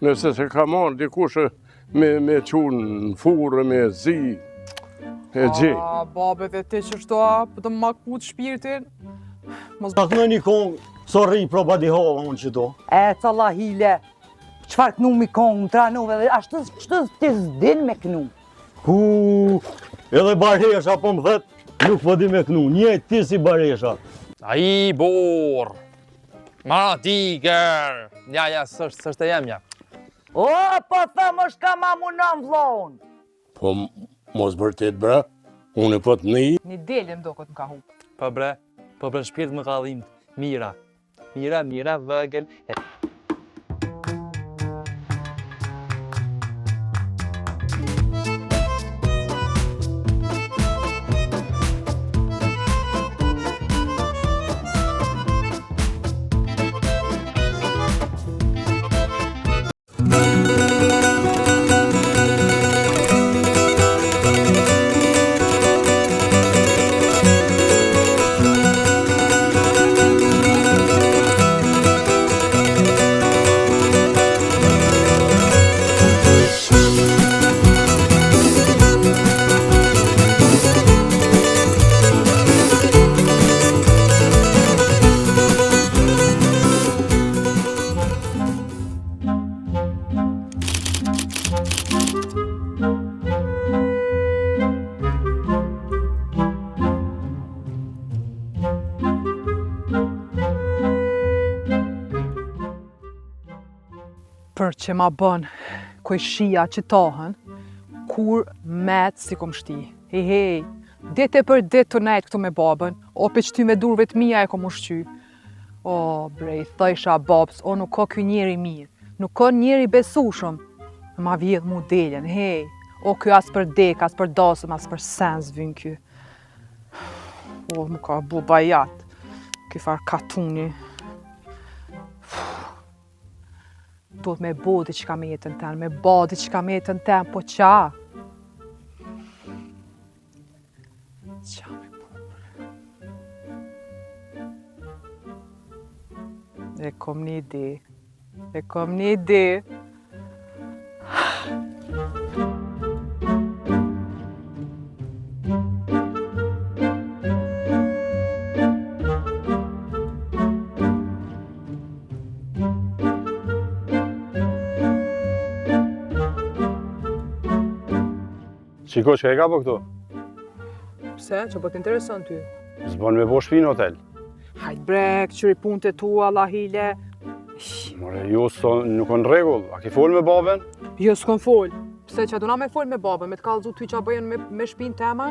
Nëse se ka marrë dikush me qunë në furë, me zi, e gjej. Babe dhe ti që shto, për të më makput shpirtin. Ta kënë një kongë, sorry, proba di hova unë që do. Ca lahile, qëfar kënu mi kongë, më tranove dhe ashtë ti zdin me kënu. Edhe Baresha po më thet, nuk po di me kënu, njëjtë ti si Baresha. Ai, bor! Ma tiger! Ja, sështë e jemja. O, po thëmë është ka ma munon vlonë. Po, mos vërtet, bra, unë e po të një. Një delje më do këtë më ka hupë. Po bre, shpirt më ka dhimt. Mira, vëgël. Për që ma bën kojshia që tohen, kur metë si kom shti. Hej, dite për ditë të nejtë këtu me babën, o për qëty me durve të mija e kom ushqy. O, brej, thëjsha babës, o nuk ka kjo njeri mirë, nuk ka njeri besushëm. Ma vjedh mu deljen, hej, o kjo as për dek, as për dasëm, as për sens vyn kjo. O, mu ka bu bajat, kjo far katuni. Do të me bo diqka me jetën ten, me ba diqka me jetën ten, po qa? Qa me bo? E kom një ide, Shiko, që e ka po këtu? Pse? Që po t'intereson ty? Zbon me bo shpi në hotel. Hajt bre, këqyri punët e tua, lahile. More, jo, nuk në regull. A ki fol me baben? Jo, s'kon fol. Pse që aduna me fol me babën, me t'kallëzu ty që a bëjën me shpin tema?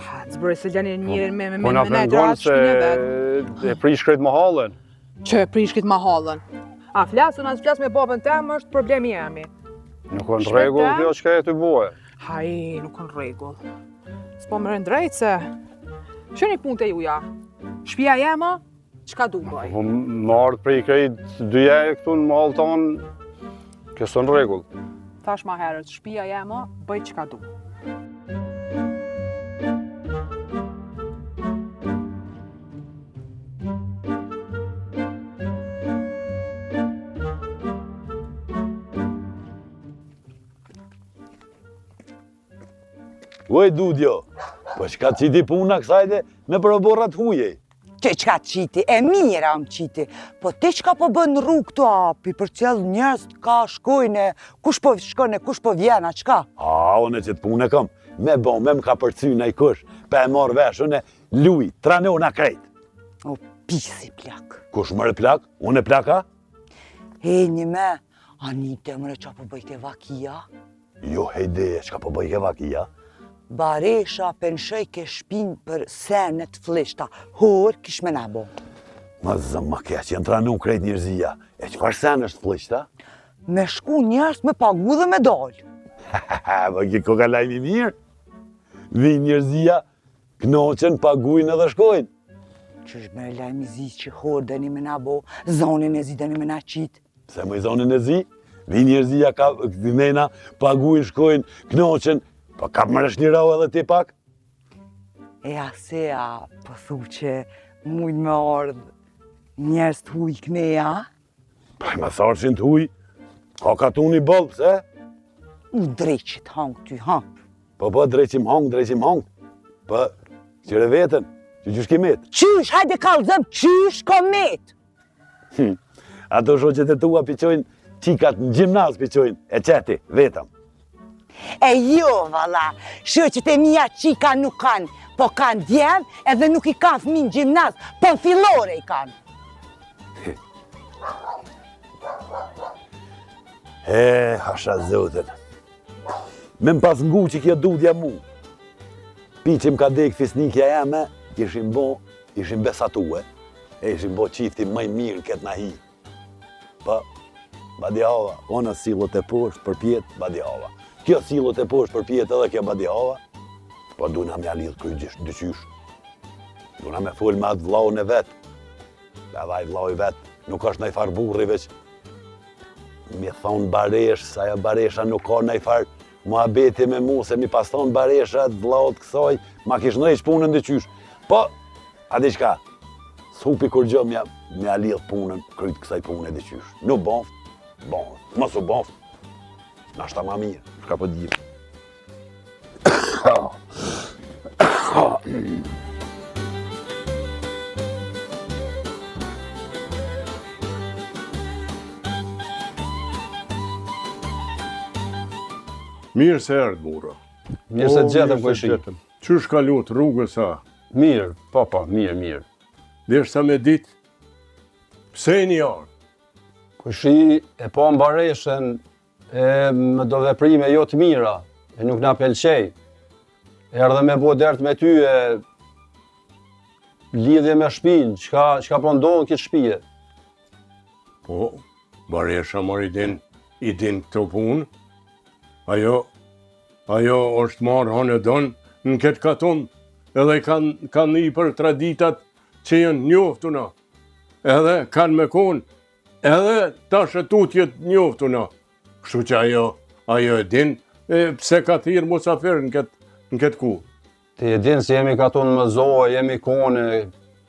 Hajt, zbërë se gjani njërin me Po na pëndon se e prish krejt mahallën. Që e prish këtë mahallën? A flasë, unë as flasë me babën temë, është problemi jemi. Nuk në regull kjo që ka e të boje. Haj, nuk në regull. S'po më rëndrejt se... Që një punë të juja? Shpia jema, qka du bëj? Po më ardhë prej krejt dyje këtu në mahallë tonë, kjo së në regull. Thash ma herët, shpia jema, bëj qka du. Oj, Dudjo, po qka qiti puna kësajde me përborat hujej? Që qka qiti, e mira më qiti, po ti qka po bën rrugë këtu api, për qëllë njërës ka shkojnë, kush po shkojnë, kush po vjena, qka? Unë që të punë kam, me më ka përcy në i kush, pa e marrë veshën e luj, tranona krejt. O, pisi plak. Kush mërë plak? Unë e plaka? Një me, anite mërë qa po bëjke vakia? Jo, hejde, qka po bëjke vakia? Baresha penshoj ke shpin për senet flishta, hor kish me nabo. Ma zëmë ma keq, jenë tranu krejt njërzia, e qëfar sen është flishta? Me shku njërës me pagu dhe me dollë. Ba ki ko ka lajmi mirë? Vi njërzia, knoqen, pagujnë edhe shkojnë. Qësh me lajmi zi që hor dhe një me nabo, zonin e zi dhe një me na qitë. Se më i zonin e zi, vi njërzia ka këtinena, pagujnë, shkojnë, knoqen, po ka më rësht një rau edhe ti pak? E asea, po thu që mujnë me ardhë njerës të huj këneja? Pa i ma tharë që në të huj, Ka katuni boll, pse? U dreqit hangë ty, ha? Po, dreqim hang. Po, qire vetën, që gjysh ki met. Qysh, hajde kallëzëm, qysh ko met? Ato shoqet e tua piqojnë qikat në gjimnaz piqojnë, e qeti, vetëm. E jo, valla, shoqet e mija qika nuk kanë, po kanë djemë edhe nuk i kanë fëmin gjimnaz, po në fillore i kanë. Hasha zotin. Me më pas ngu që kjo dudja mu. Pi që më ka dek fisnikja jeme, ishim besatue, e ishim bo qifti mëj mirë këtë na hi. Po, badihava, ona silot e poshtë për pjetë, badihava. Kjo silot e poshtë për pjetë edhe kjo badihava, po duna me alidhë kryq dyqysh. Duna me full me atë vlaun e vetë, edhe aj vlau i vetë, nuk është nëj farë burri veç. Mi thonë baresh, sa ajo baresha nuk ka nëj farë muhabeti me mu, se mi pas thonë baresha të vlaut kësaj, ma kish nëjq punën dyqysh. Po, a di qka, s'hupi kur gjë me alidhë punën, kryt kësaj punë e dyqysh. Nuk bonft, mos u bonft. Nashta ma mirë, shka po dhjim. Mirë se erdë, mura. Mirë se të gjetëm, kojshi. Qysh ka lutë rrugës a? Mirë, papa, mirë. Deshta me ditë, pse e një ardë? Kojshi e po mbareshen e më do veprime jo të mira, e nuk na pelqej. Erdhe me bo dert me ty e lidhje me shpinë, qka po ndohën këtë shpije. Po, baresha mar i din këto punë. Ajo është marrë hanë e donë në këtë katon, edhe kanë i për traditat që janë njoftuna, edhe kanë me konë, edhe tash e tutjet njoftuna. Kështu që ajo e din, pse ka thirë musafir në këtë ku. Ti e din se jemi katon më zoë, jemi kone,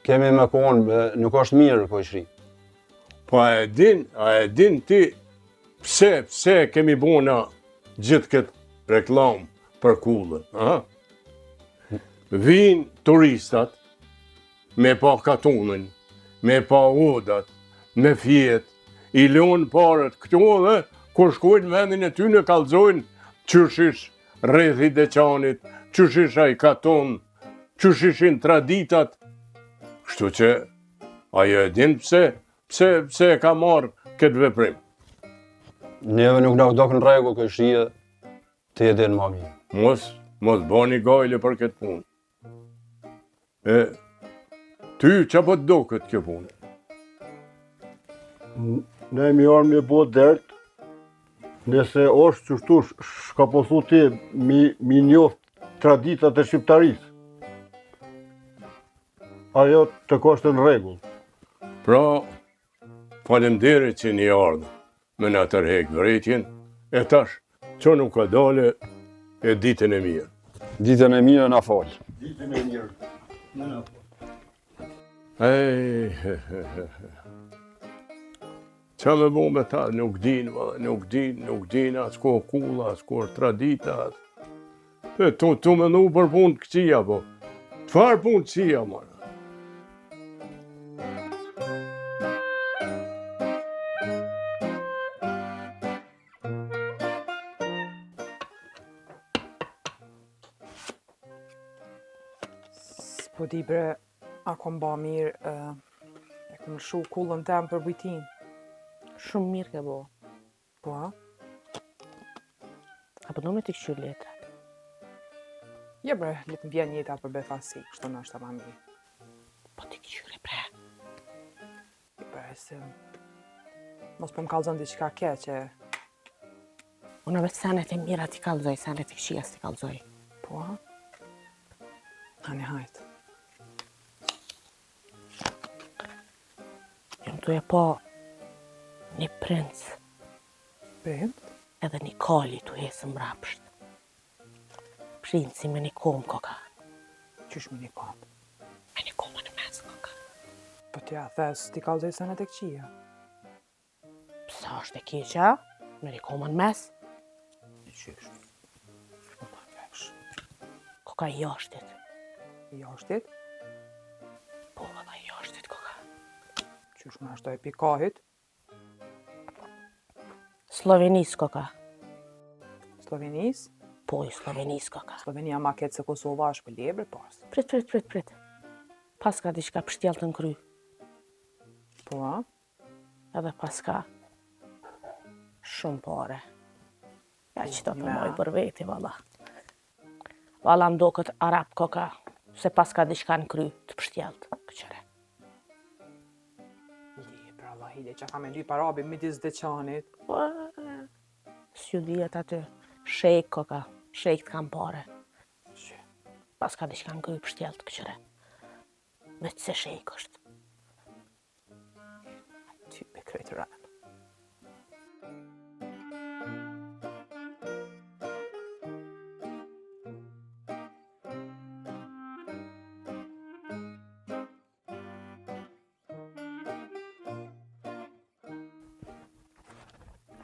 kemi me konë, nuk është mirë, kojshi. Po a e din ti, pse kemi bona gjithë këtë reklam për kullën, ha? Vinë turistat me pa katonën, me pa odat, me fjetë, i lonë parët këtu dhe kur shkojnë në vendin e ty në kallëzojnë qyshish rrethi deçanit, qyshish ai katon, qyshishin traditat. Kështu që ajo e din pse e ka marrë këtë veprim. Neve nuk na dokën rregull këshia, ti e din ma mirë. Mos bani gajle për këtë punë. Ty që po të do këtë kjo punë? Ne mi armë me bo dert, nëse është qështu shka po thu ti mi njoft traditat e shqiptarisë. Ajo të koshtë në regull. Pra, faleminderit që një ardhë me në tërhek vretjen, e tash, që nuk ka dale e ditën e mirë. Ditën e mirë na falë. Ditën e mirë, në falë. Qa me bo me ta, nuk din, as ko kulla, as ko tradita. Tu me nu për punë të këqia, po. Të farë punë të qia, mara. Po di bre, a kom ba mirë, e kom lëshu kullën tem për bujtin. Shumë mirë ke bo. Po, a? Apo do me t'i këshyr letrat? Ja bre, letë më vjen jeta për befasi, kështu në është ta ma mirë. Po t'i këshyr e bre. Ja bre, se... Mos për më kalzon diqka keqe. Unë vetë senet e mira t'i kallzoj, senet e këshijas t'i kallzoj. Po, a? Hani hajtë. Jom t'u e po një princ Prind? edhe një kali t'u hesë mrapsht. Princi me një kom koka. Qysh me një kom? Me një kom në mes koka. Po t'ja thes t'i kalzoj senet e këqia. Psa është e keqa? Me një komën mes, Qysh? koka i jashtit. Jashtit? Po, valla i jashtit koka. Qysh me ashtu e pikahit? Slovenis koka. Slovenis? Po, i Slovenis koka. Slovenia ma ketë se Kosova është për lebre pas. Prit. Pas ka diçka pështjellë të në kry. Po, a? Edhe pas ka shumë pare. Ja që të Ja. përmoj për veti, valla. Valla mdo këtë arab koka, se pas ka diçka në kry të pështjellët, këqëre. Për Allah, hile që ka me dy parabi midis deçanit. Po, s'ju dijet aty, shejk koka, shejk të kam pare. Pas ka diçka në kry pështjellët, këqëre. Veç se shejk është. Ty me krejtë rap.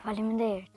Faleminderit.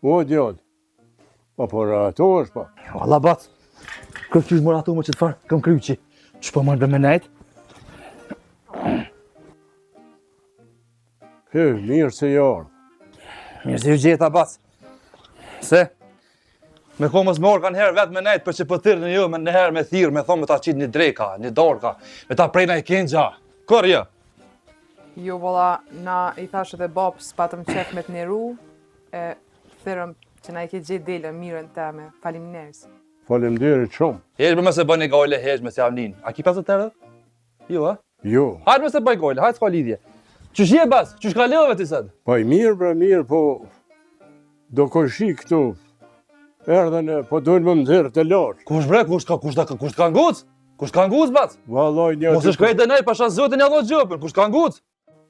O, djallë. Po, por ato është pa. Valla bac, kërë qysh mora ato më që të farë, kam kryu që. Që po marrë me nejtë? Mirë se jarë. Mirë se ju gjeta bac. Se, me komës me orë kanë herë vetë me nejtë, për që për thyrë në jo, me herë me thyrë, me thonë me ta qitë një dreka, një dorka, me ta prejna i këngja. Kërë jo? Jo, valla, na i thashë dhe babë s'patëm qef me të niru, e thërëm që na i ke gjithë delën mirën teme. Faleminderit. Faleminderit shumë. Heq me se bëj një gojle, heq me se javnin. A ki 50 euro? Jo, a? Jo. Hajtë me se bëj gojle, hajtë s'ka lidhje. Qysh je bas? Qysh ka leve ti sëtë? Po i mirë, bre, mirë, po do koshi këtu. Erdhen, po dojnë më mëzirë të lartë. Kush bre, kush ka nguc? Kush ka nguc bas? Vallaj një... Mos e shkrej dhe nej, pasha zotin ja do gjopën, kush ka nguc?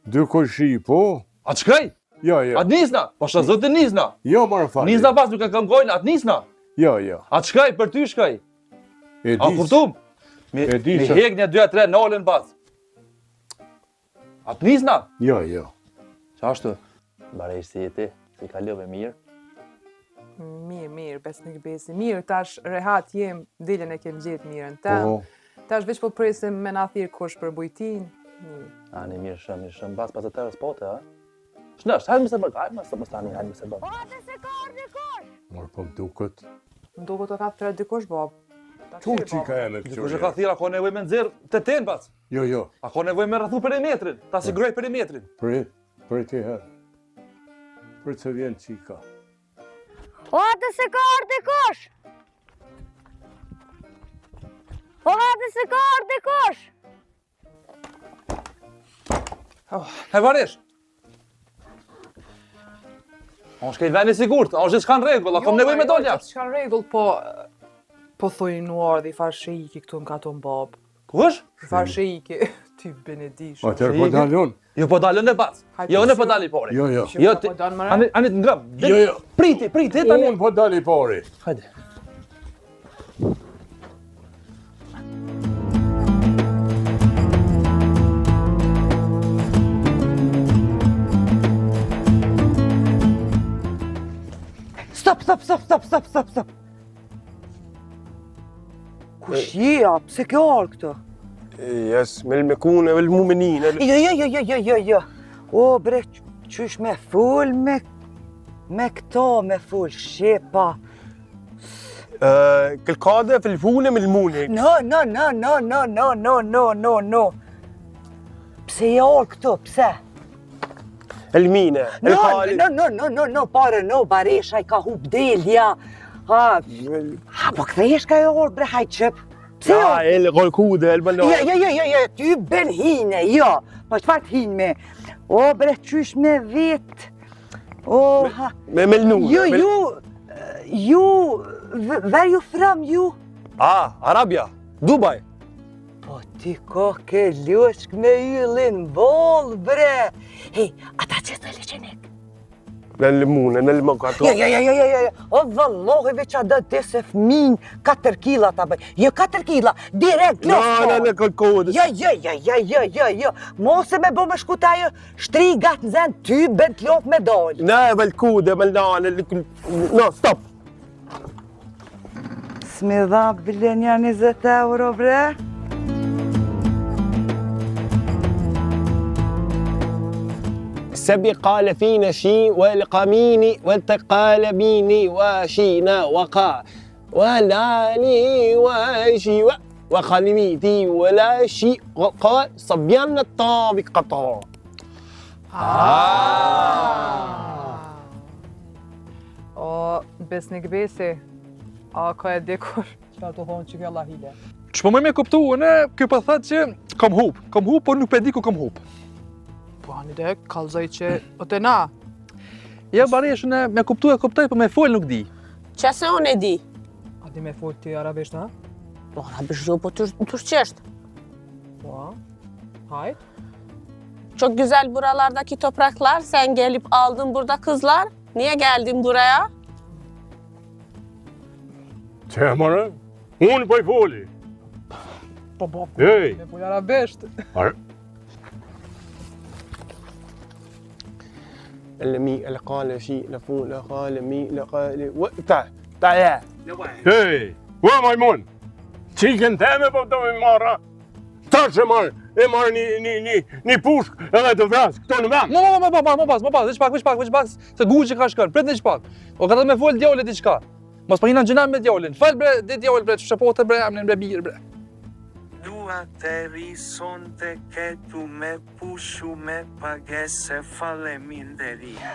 Dy koshi, po? A të shkrej? Jo. Atë nisna, pasha zotin nisna. Jo, marë fali. Nisna bas, nuk e kam gojnë, atë nisna. Jo. A të shkrej, për ty shkrej. E A dis. kuptum? Mi E di se- hek një 2-3 nalën bas. Atë nisna. Jo. Qa ashtu? Barej si e ti, si ka lëve mirë. Mirë, besnik besi. Mirë, tash rehat jem, dilën e kem gjithë mirën tem. Po, Tash veç po presim me na thirë kush për bujtin. Mirë. Ani mirë shumë, bas pas e tërës pote, a? Shnësht, hajmë se bërë, hajmë se bërë. marë po duket. Më duket të ka të tre dikush, bab. Qur që ka e me Dikush e ka thira, ka nevoj me nëzirë të tenë, bas. Jo. A ka nevoj me rrëthu perimetrin, ta siguroj perimetrin. Prit i herë. Prit se vjen qika. O, atë se ka ardhur dikush! O, atë se ka ardhur dikush! He varesh. A është kejt veni sigurt, a është gjithë shka në regull, a kom nevoj me dolja. Çka në rregull, po thuj në ardhi, farë iki këtu në katon bab. Ku është? Farë iki, ty benedish. Atër po dalon. Jo po dalën e bas. Hajde, Jo në si- po dali pori. Jo. Jo ti. po dalë më re? Anit ngram. Jo. Priti, tani. Unë po dali pari. Hajde. Stop. Kush je, pse ke ardhur këtu? Jes, me l'mekune, me l'mumenine. Jo. O, bre, qysh me full me këto, me full shepa. Këllkade, fil-fune, me l'mune. No. Pse je ardhur këtu, pse? Elmine, el-khali. No, pare, no, Baresha I ka hub delja. Ha, po kthehesh ka e orë, bre, haj qëp. Pse jo? El golkude, el banan. Jo, ty ben hine, jo. Po çfarë të hinë me? O, bre, qysh me vet. O, ha. Me melnun. Where you from, you? Arabia, Dubai. Po ti ko ke lushk me yllin bol, bre. Hej, ata që të leqenek. Në limune, në limon ka to. Jo. O, vëllohi veç a dhe të se fmin 4 kila ta bëj. Jo 4 kila, direkt los. Në golkude. Jo. Mos e me bo me shkuta jo shtrigat në zend, ty ben t'lof me dojl. Në golkude, melnan. No, stop. S'mi dha bilenja 20 euro, bre. السبي قال فينا شي والقميني والتقالبيني وشينا وقع ولاني وشي وخلميتي ولا شيء قال صبيان الطابق قطع. O, besnik besi, a ka e dikur që ato thonë që kjo Allah hile. Që po më me kuptu, kjo po thëtë që kam hup, po nuk pe di ku kam hup. Po ani dhe, kalzoj që o të na. Ja, baresh, me kuptoj, po me fol nuk di. Që se unë e di? A di me fol ti arabisht, ha? Po, arabisht jo, po turqesht. Po, hajt. Çok güzel buralarda ki topraklar. Sen gelip aldın burada kızlar. Niye geldin buraya? Që mërë? Unë po i foli. Po, Ej! me fol arabisht. المي القال شيء لفون قال مي لقال تعال Ej! Ua majmun! Qikën teme po të me marra. Ta që e marrë një pushk edhe të vrasë këto në vend. Më pas, veç pak, se gu që ka shkën, pret një pak. O ka të me fol djallit i qka. Mos pa hina në gjënam me djallin. Fal bre, dhe djallit bre, që shëpote bre, amnin bre birë bre. Dua të risonte ke tu me pushu me pagese faleminderia.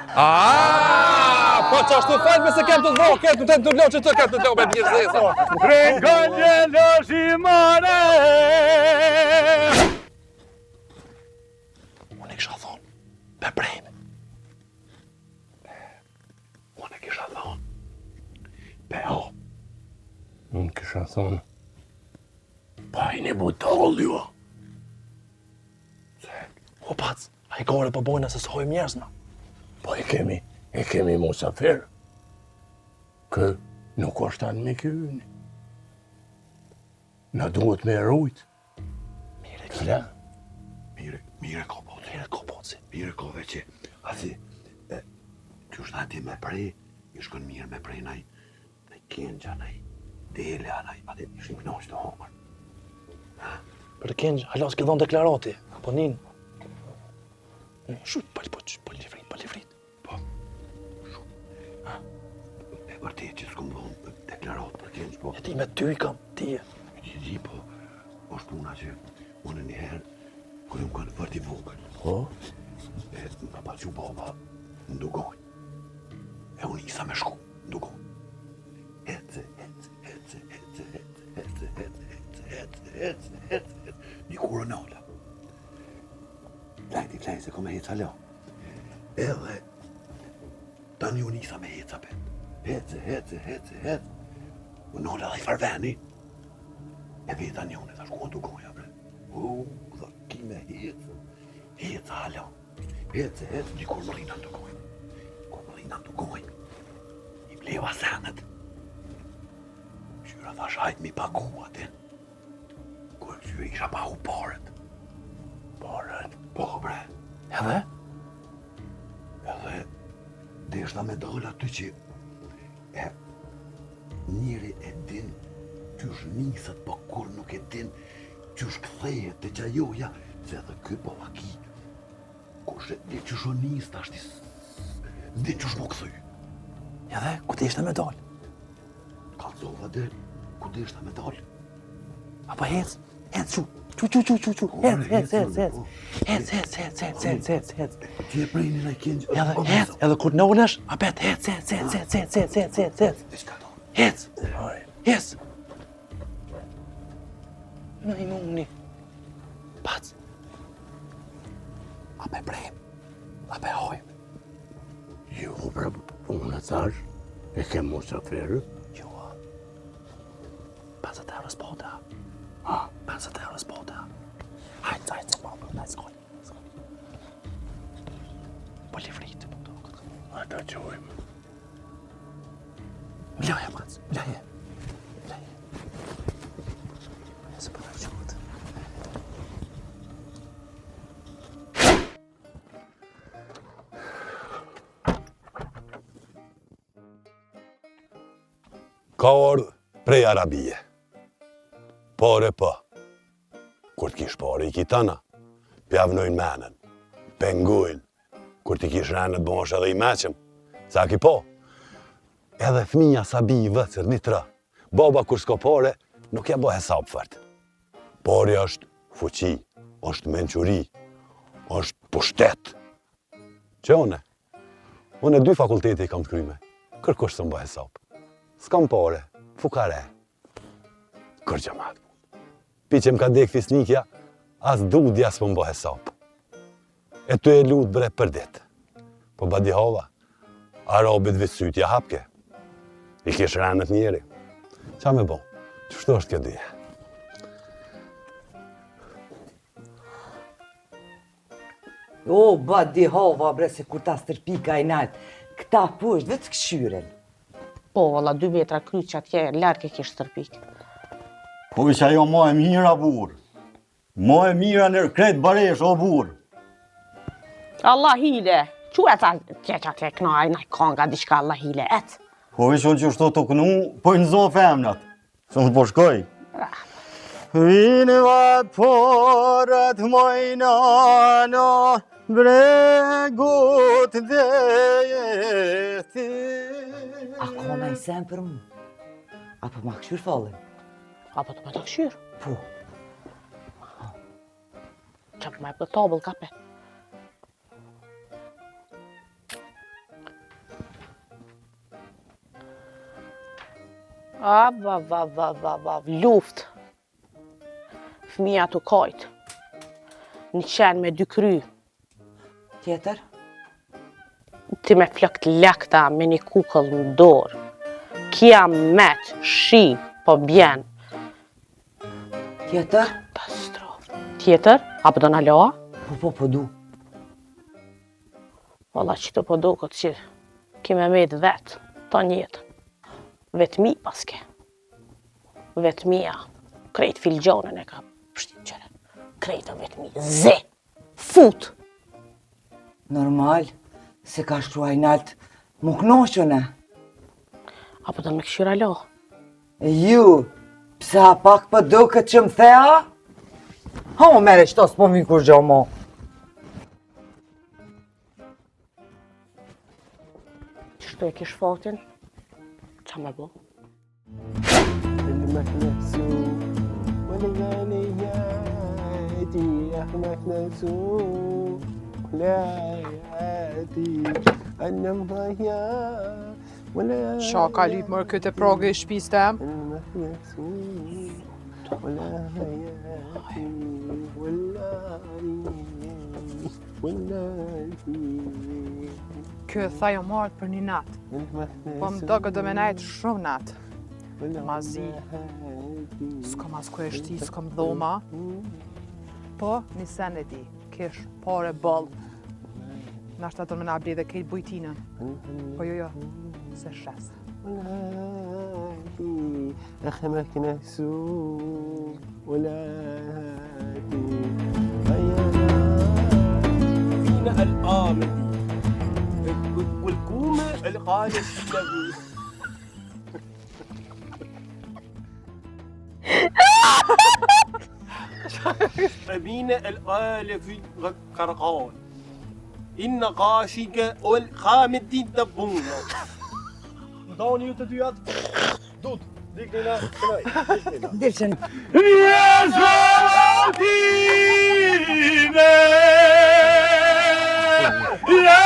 Po që ashtu fal me se kem të dhro, kem të lo që të kem të lo me birë zesa. Ringonje në shimare! Unë e kisha thonë, be brejme. Unë e kisha thonë, be ho. Unë kisha thonë, pa i një butall jo. O pac, a i gore po bojna se s'hojmë njerëzna. Po e kemi musafir. Kë nuk është anë me kyni. Në duhet me rujt. Mire ko poci. Mire ko veqe. Asi, që është ati me prej, një shkon mirë me prej naj këngja, naj dele, ati ishim knoq të homër. Për këngj, halas ke dhonë deklarati, apo nin. Shut, po livrit. Po, shut. E vërtet që s'kom dhonë deklarat për këngj, po. E ti me ty kam, ti e. Ti, po, është puna që unë njëherë, kërë më kanë vërti vogël. Po? E më pa që baba në dugoj. E unë isa me shku, në dugoj. Ece. Një kurë nëlla. Klej, se ko me heca lo. Edhe, tani unë isa me heca pet. Ece. Unë nëlla dhe i farveni. E veta një unë e thash, ku dugoja, bre. Dhe ki me heca halo. Ece, një kurë më rina në dugoj. I bleva senet. Qyra thash, hajt mi pagu atin. Kërë që isha pa hu paret. Po, bre. Edhe? Edhe, deshta me dollë aty që njëri e din qysh nisët, po kur nuk e din qysh kthejet të qajoja, se edhe ky po aki. Kush e di qysh o nisë, ashti di qysh po këthy. Edhe, ku të ishte me dollë? Kalzova del, ku deshta me dollë. Apo hec shu. Hec. Ti e prejni në i këngjë. Edhe hec, edhe kur në ulesh, apet hec. Diçka do. Hec. Në i muni. Pac. A pe prem. A pe hojmë. Jo, pra, unë thash, e ke musafirë. Jo. 50 euro s'pota. 50 euro s'pota. Hajde, baba, daj s'koj. Po li fritë, po do. Ata qojmë. Mlaje, Mac, mlaje. Se po të qëtë. Ka ardhë prej Arabije. Pare pa. Kur t'kish pare i kitana, pjavnojnë menen, pengojnë. Kur t'i kish renet bosh edhe i meqëm, sa ki po. Edhe fëmija Sabi i vëcër një tra. Baba kur s'ka pare, nuk ja bo hesap fërt. Pare është fuqi, është menquri, është pushtet. Që one 2 fakultete i kam të kryme, kërkush së mbo hesap. S'kam pare, fukare. Kërgjamat. Pi që m'ka dek fisnikja, as dudja s'po mbo hesap. E tu e lut bre për dit. Po badi hova, arabit vitsytja hapke. I kish rënët njeri. Qa me bo? Qështu është kjo dhije? O, ba di hova, bre, se kur ta stërpika i naltë, këta poshtë, vetë këshyren. Po, valla, 2 metra kryq atje, larkë e kishë stërpik. Po që ajo ma e mira burë. Ma e mira nër kretë baresh, o burë. Allah hile, që e ta tjeqa të knaj, naj kanga, diçka Allah hile, et. Po që që shto të kënu, po i nëzo femnat. Së më të po shkoj. Vini vat porët mojnano, bregut dhe jeti. A kona i sen për mu? Apo ma këshyr falën? Apo të me të këshyr? Po. Qa për me për tabël kape. Luft. Fëmija të kajt. Një qenë me 2 kry. Tjetër? Ti me flëkt lekta me një kukull në dorë. Kja met, shi, po bjen. Tjetër? Katastrof. Tjetër? Apo do në loa? Po du. Valla që të po do këtë që kime me të vetë, ta njetë. Vetëmi paske. Vetëmia. Krejt filgjonën e ka pështim qëre. Krejt o vetëmi. Ze! Fut! Normal, se ka shkruaj nalt më knoqëne. Apo do me këshyra lo? Ju, pse a pak për do këtë që më thea? Ha më mere qëta s'po mi kur gjo mo. Qështu e kish fatin? Qa me bo? Qa ka lyp mërë këtë e progë i shpis tem? Kjo tha jo marrët për një natë, po më do këtë me najtë shumë natë. Ma zi, s'ko mas ku e shti, s'ko më dhoma. Po, një sen e di, kish pare bëllë. Nashta do me nga bli dhe kejtë bujtinën. Po jo, se shes. فينا الآمدي والكومة الغالية النبي فبينا الآلة في القرقان إن قاشق والخامد دبونا دوني يتدويات دود ديك لنا Dilqen. Ja,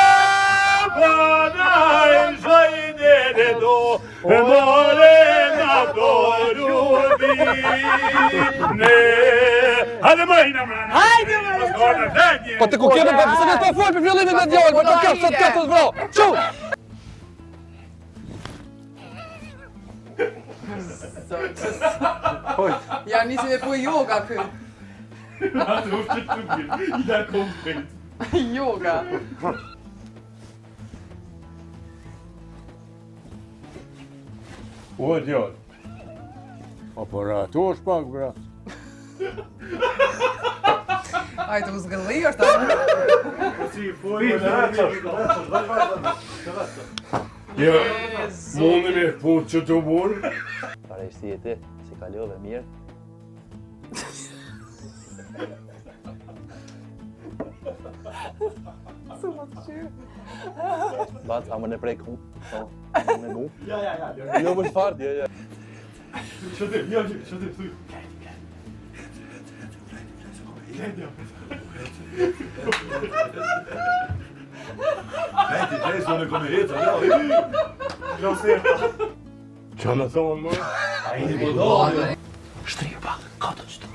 Po të ku kemi për se ne të folë për fillimin e djallë, po të kërë sot këtë të vro. Qu! Ja nisi me po yoga kë. Yoga. O, djallë. Aparato është pak, bra. Ai të uzgëlli është atë. Ja, mundi me punë që të burë. Pare ishti e ti, si ka love mirë. Batë, a më në prej ku? Me mu? Ja. Jo më shfartë, ja. Qa në thonë, më? Shtriju pak, katën qëtu.